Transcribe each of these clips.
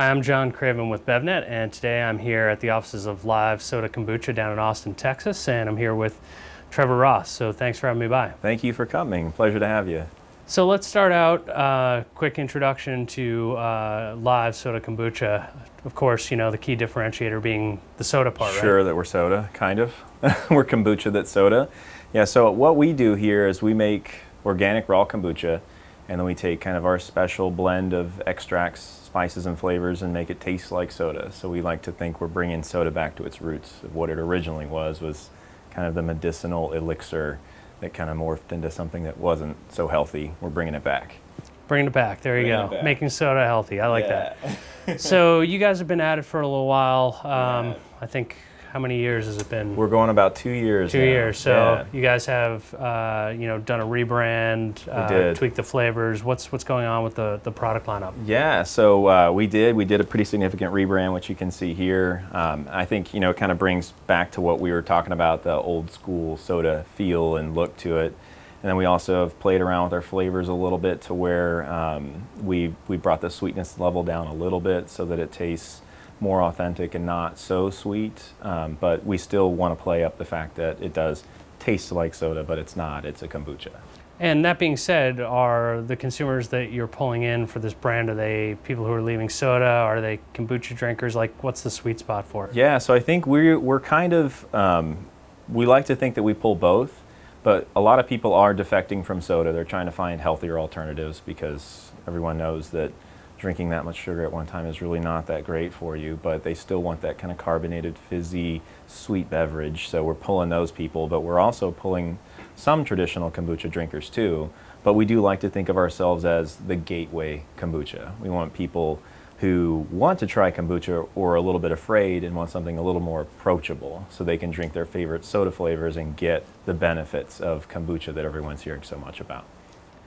Hi, I'm John Craven with BevNet, and today I'm here at the offices of Live Soda Kombucha down in Austin, Texas, and I'm here with Trevor Ross. So thanks for having me by. Thank you for coming. Pleasure to have you. So let's start out, quick introduction to Live Soda Kombucha. Of course, you know, the key differentiator being the soda part, right? Sure that we're soda, kind of. We're kombucha that's soda. Yeah, so what we do here is we make organic raw kombucha, and then we take kind of our special blend of extracts, spices, and flavors and make it taste like soda. So we like to think we're bringing soda back to its roots of what it originally was kind of the medicinal elixir that kind of morphed into something that wasn't so healthy. We're bringing it back. Bringing it back. There you go. Making soda healthy. I like that. So you guys have been at it for a little while. I think, how many years has it been? We're going about 2 years 2 now. years. So you guys have, you know, done a rebrand, tweaked the flavors. What's going on with the product lineup? Yeah, so we did a pretty significant rebrand, which you can see here. I think, you know, it kind of brings back to what we were talking about, the old school soda feel and look to it. And then we also have played around with our flavors a little bit to where we brought the sweetness level down a little bit so that it tastes more authentic and not so sweet, but we still want to play up the fact that it does taste like soda, but it's not, it's a kombucha. And that being said, are the consumers that you're pulling in for this brand, are they people who are leaving soda? Are they kombucha drinkers? Like, what's the sweet spot for it? Yeah, so I think we're kind of, we like to think that we pull both, but a lot of people are defecting from soda. They're trying to find healthier alternatives because everyone knows that drinking that much sugar at one time is really not that great for you, but they still want that kind of carbonated, fizzy, sweet beverage. So we're pulling those people, but we're also pulling some traditional kombucha drinkers too. But we do like to think of ourselves as the gateway kombucha. We want people who want to try kombucha or are a little bit afraid and want something a little more approachable so they can drink their favorite soda flavors and get the benefits of kombucha that everyone's hearing so much about.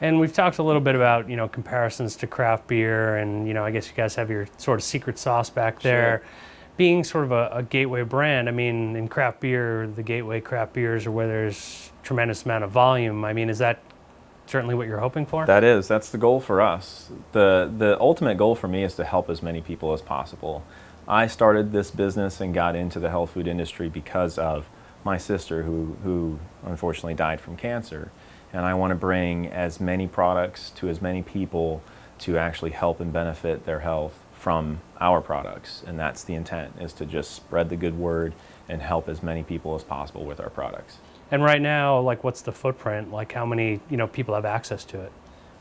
And we've talked a little bit about, you know, comparisons to craft beer, and, you know, I guess you guys have your sort of secret sauce back there. Sure. Being sort of a gateway brand, I mean, in craft beer, the gateway craft beers are where there's tremendous amount of volume. I mean, is that certainly what you're hoping for? That's the goal for us. The ultimate goal for me is to help as many people as possible. I started this business and got into the health food industry because of my sister who unfortunately died from cancer. And I want to bring as many products to as many people to actually help and benefit their health from our products. And that's the intent, is to just spread the good word and help as many people as possible with our products. And right now, like, what's the footprint? Like, how many, you know, people have access to it?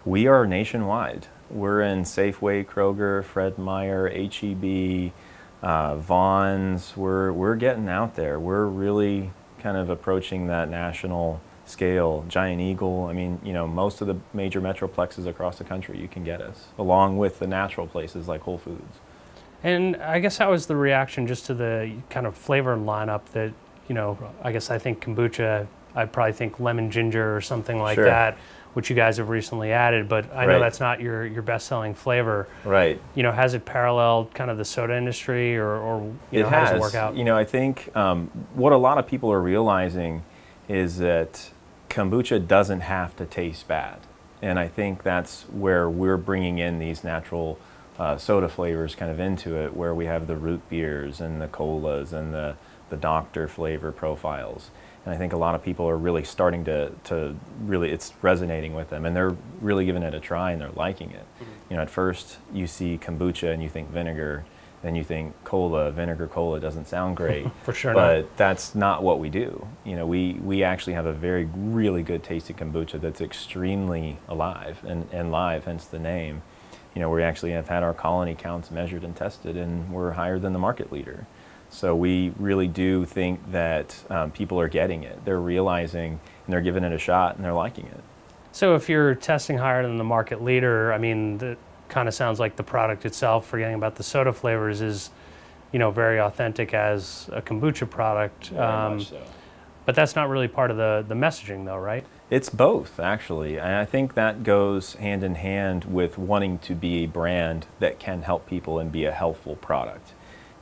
We are nationwide. We're in Safeway, Kroger, Fred Meyer, H-E-B, Vons. We're getting out there. We're really kind of approaching that national scale. Giant Eagle, I mean, you know, most of the major metroplexes across the country you can get us, along with the natural places like Whole Foods. And I guess how was the reaction just to the kind of flavor lineup that, you know, I think kombucha, I'd probably think lemon ginger or something like that, which you guys have recently added, but I know that's not your best-selling flavor. Right. You know, has it paralleled kind of the soda industry, or you know, how does it work out? You know, I think what a lot of people are realizing is that kombucha doesn't have to taste bad. And I think that's where we're bringing in these natural soda flavors kind of into it, where we have the root beers and the colas and the doctor flavor profiles. And I think a lot of people are really starting to really, it's resonating with them, and they're really giving it a try and they're liking it. You know, at first you see kombucha and you think vinegar, then you think cola, vinegar cola doesn't sound great. For sure but that's not what we do. You know, we actually have a really good tasting kombucha that's extremely alive and live, hence the name. You know, we actually have had our colony counts measured and tested, and we're higher than the market leader. So we really do think that people are getting it. They're realizing, and they're giving it a shot, and they're liking it. So if you're testing higher than the market leader, I mean, that kind of sounds like the product itself, forgetting about the soda flavors, is, you know, very authentic as a kombucha product. Very much so. But that's not really part of the messaging, though, right? It's both, actually. And I think that goes hand in hand with wanting to be a brand that can help people and be a helpful product.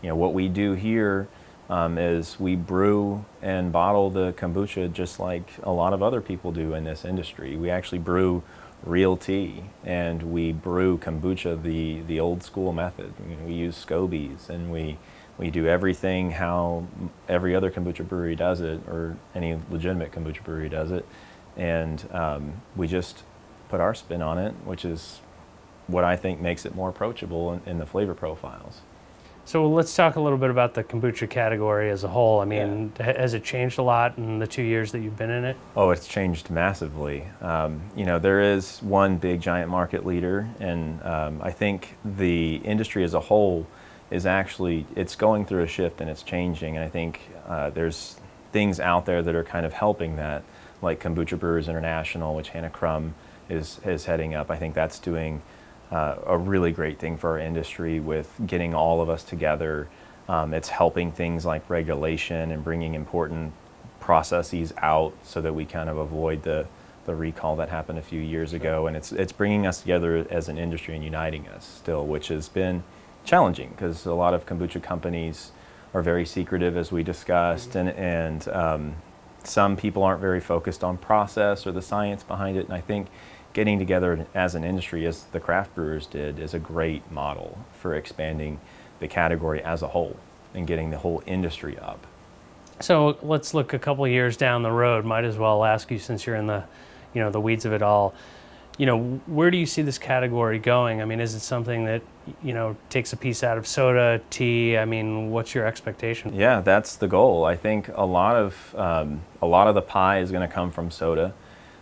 You know, what we do here is we brew and bottle the kombucha just like a lot of other people do in this industry. We actually brew real tea, and we brew kombucha the old school method. I mean, we use scobies, and we do everything how every other kombucha brewery does it, or any legitimate kombucha brewery does it, and we just put our spin on it, which is what I think makes it more approachable in the flavor profiles. So let's talk a little bit about the kombucha category as a whole. I mean, has it changed a lot in the 2 years that you've been in it? Oh, it's changed massively. You know, there is one big giant market leader, and I think the industry as a whole is actually, it's going through a shift and it's changing, and I think there's things out there that are kind of helping that, like Kombucha Brewers International, which Hannah Crum is heading up. I think that's doing a really great thing for our industry with getting all of us together. It's helping things like regulation and bringing important processes out so that we kind of avoid the recall that happened a few years ago. And it's bringing us together as an industry and uniting us still, which has been challenging because a lot of kombucha companies are very secretive, as we discussed, and some people aren't very focused on process or the science behind it. And I think getting together as an industry, as the craft brewers did, is a great model for expanding the category as a whole and getting the whole industry up. So let's look a couple of years down the road. Might as well ask you, since you're in the, you know, the weeds of it all, you know, where do you see this category going? I mean, is it something that, you know, takes a piece out of soda, tea? I mean, what's your expectation? Yeah, that's the goal. I think a lot of the pie is going to come from soda.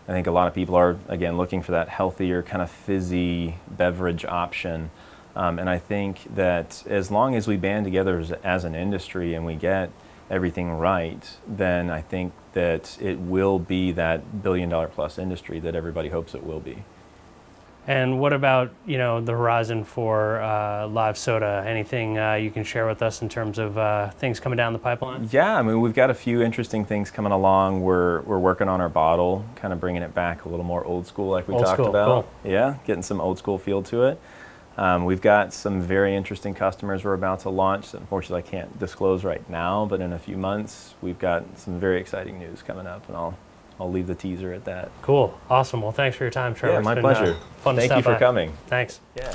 I think a lot of people are, again, looking for that healthier, kind of fizzy beverage option. And I think that as long as we band together as an industry and we get everything right, then I think that it will be that billion-dollar-plus industry that everybody hopes it will be. And what about, you know, the horizon for live soda? Anything you can share with us in terms of things coming down the pipeline? Yeah, I mean, we've got a few interesting things coming along. We're working on our bottle, kind of bringing it back a little more old school, like we talked about. Cool. Yeah, getting some old school feel to it. We've got some very interesting customers we're about to launch. Unfortunately, I can't disclose right now, but in a few months, we've got some very exciting news coming up, and I'll leave the teaser at that. Cool. Awesome. Well, thanks for your time, Trevor. Yeah, my pleasure. Fun to Thank you for coming. Thanks. Yeah.